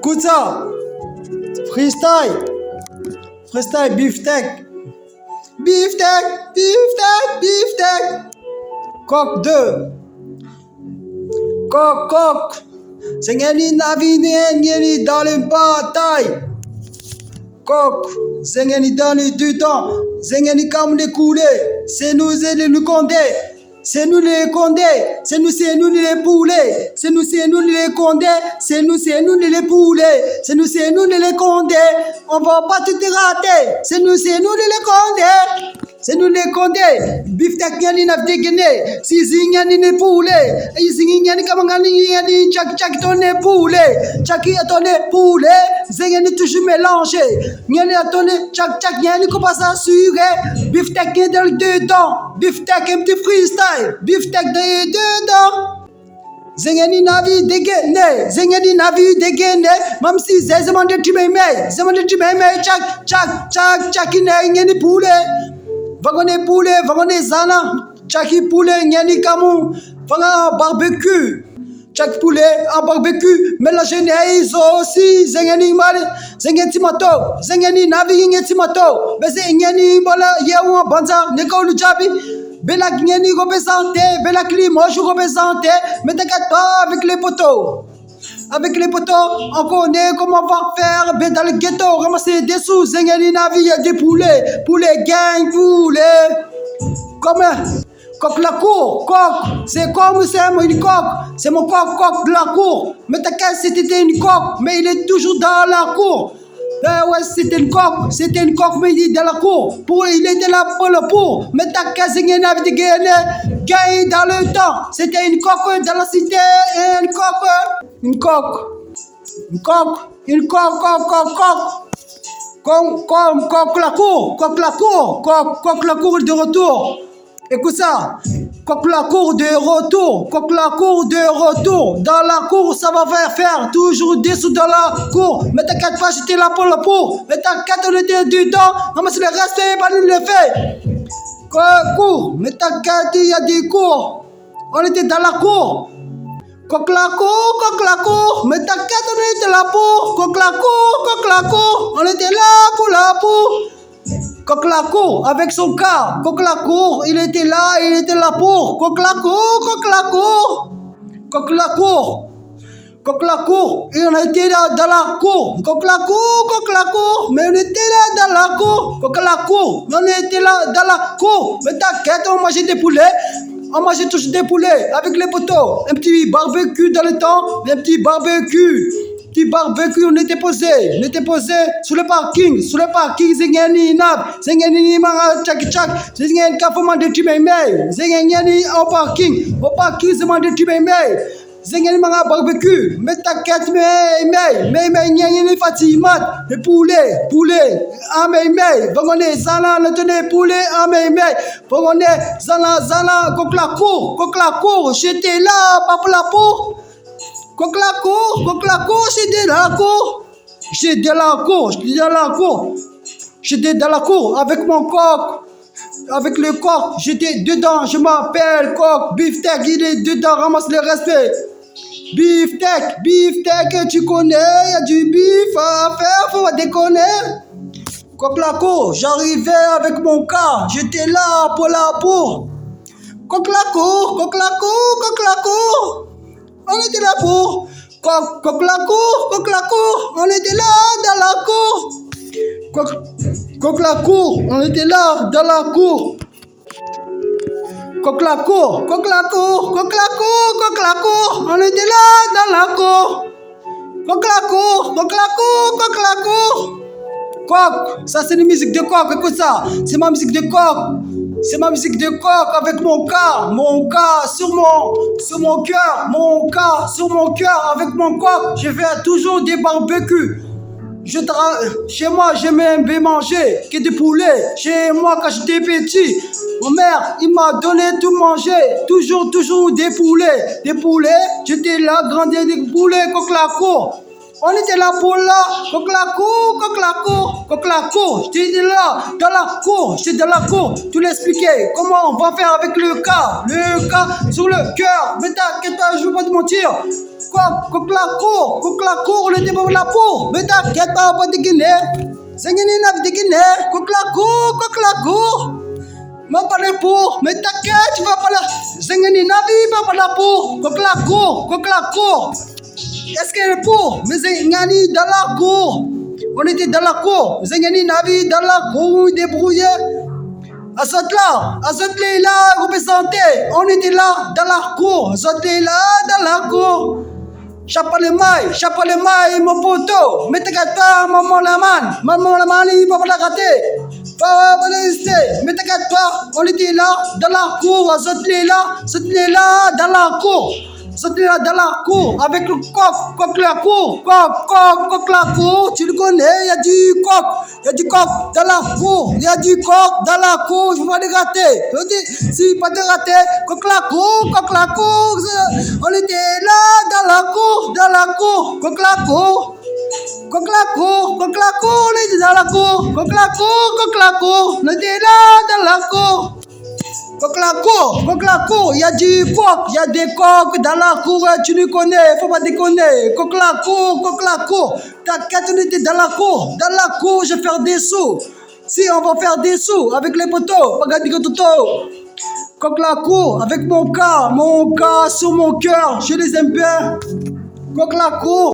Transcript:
Écoute ça. Freestyle. Freestyle, beefsteak. Beefsteak, beefsteak, beefsteak. Coq 2. Coq. Zengeni navini dans les batailles. Coq. Zengeni dans les deux temps. Zengeni comme les coulés. C'est nous et les condés. C'est nous les condés. C'est nous les poulets. C'est nous les condés. C'est nous les poulets. C'est nous les condés. On va pas tout rater. C'est nous les condés. C'est nous les condés. Beefsteak nyani na vdegene. Si zinyani ne poulet. Et zinyani kamangani nyani chak tonne poulet. Chaki a tonne poulet. Zinyani toujours mélangé. Nyani a tonne chak nyani ko pas assuré. Beefsteak est dans le dedans. Beefsteak un petit freestyle. Beefsteak dedans. Zengeni navi degene. Zengeni navi degene. Même si zezement de tibeme. Zezement de tibeme chak nyani poulet. Vagone poulet, vagone zana, chaki poulet, nyani kamu, vanga barbecue, chaki poulet, un barbecue, mélange neizo aussi, zengeni mali, zengeni timato, zengeni navi ngeni timato, bese nyani bola yewa banza, neko luchabi, bela nyani représenté, bela climat je représenté, mais t'inquiète pas avec les poteaux. Avec les poteaux, on connaît comment on va faire. Ben dans le ghetto, ramasser des sous. Zengeni navi, des poulets. Poulet gang, poulet. Comme coq la cour. Coq. C'est comme c'est une coq. C'est mon coq de la cour. Mais t'inquiète, c'était une coq. Mais il est toujours dans la cour. Ouais, c'était une coque, mais il est dans la cour. Il était là pour le pour. Mais t'inquiète, Zengeni navi de gagner dans le temps. C'était une coque dans la cité. Une coque. Coq la cour de retour. Écoute ça. Coq la cour de retour. Dans la cour, ça va faire toujours des sous dans la cour. Mais t'inquiète pas, j'étais là pour le pour. Mais t'inquiète, on était dedans. Non, mais c'est le respect, pas nous le fait. Cours. Mais t'inquiète, il y a des cours. On était dans la cour. Coq la cour, mais t'inquiète, on était là pour. Coq la cour, on était là pour la pour. Coq la cour, avec son cas. Coq la cour, il était là pour. Coq la cour, et on était là dans la cour. Coq la cour, mais on était là dans la cour. Coq la cour, on était là dans la cour. Mais t'inquiète, on mangeait des poulets. On mangeait toujours des poulets avec les poteaux. Un petit barbecue dans le temps. Un petit barbecue. On était posé sur le parking. Zengeni nav. Zengeni manga chak. Zengeni kafoman de tibeme. Zengeni au parking. Au parking, c'est de tibeme. Zengeni manga barbecue. Mais t'inquiète, mais nyani fatimat. Les poulets. Mais. Vagone zana, le tenez poulet. Mais. Vagone zana, coq la cour. J'étais là, pas pour la peau. Coq la cour, j'étais dans la cour avec mon coq. Avec le coq, j'étais dedans, je m'appelle coq. Beefsteak, il est dedans, ramasse le respect. Beefsteak, tu connais, y a du beef à faire, faut pas déconner. Coq la cour, j'arrivais avec mon cas, j'étais là pour la peau. Coq la cour, on était là pour. Coq la cour, on était là dans la cour. Coq la cour, on était là dans la cour. Coq la cour, on était là dans la cour. Coq la cour. Coq, ça c'est une musique de coq, écoute ça. C'est ma musique de coq avec mon cas sur mon cœur, avec mon coq. Je fais toujours des barbecues. Chez moi, j'aime bien manger que des poulets. Chez moi, quand j'étais petit, ma mère, il m'a donné tout manger. Toujours des poulets. J'étais là, grandir des poulets, coq la cour. On était là pour là, coq la cour. J'étais là, dans la cour. Tu l'expliquais, comment on va faire avec le cas sur le cœur. Mais t'inquiète pas, je veux pas te mentir. Coq la cour, on était pour la peau. Mais t'inquiète pas, pas de Guinée. Zengeni n'a de Guinée. Coq la cour. Ma pas les pour. Mais t'inquiète, tu vas pas là. Zengeni n'a pas la pour. Coq la cour. Est-ce qu'elle est pour? Mais Zengeni dans la cour. On était dans la cour. Zengeni n'a dans la cour, débrouillé. Azotle là, représenté. On était là, dans la cour. Azotle là, dans la cour. Chapa le mail, mon poteau. Mais t'inquiète pas, maman la man, il va pas la rater. Pas la rester. Mais t'inquiète pas, on était là, dans la cour. Azotle là, dans la cour. C'était là dans la cour avec le coq la cour, coq la cour, tu le connais, il y a du coq dans la cour, il y a du coq dans la cour, je vais pas le rater. Je dis, si pas de rater, coq la cour, on était là dans la cour, coq la cour, on était dans la cour, coq la cour, on était là dans la cour. Coq la cour, il y a du coq, il y a des coqs dans la cour, tu le connais, faut pas déconner. Coq la cour, t'inquiète, on était dans la cour, je vais faire des sous. Si on va faire des sous avec les poteaux, regarde que toto. Coq la cour, avec mon cas sur mon cœur, je les aime bien. Coq la cour.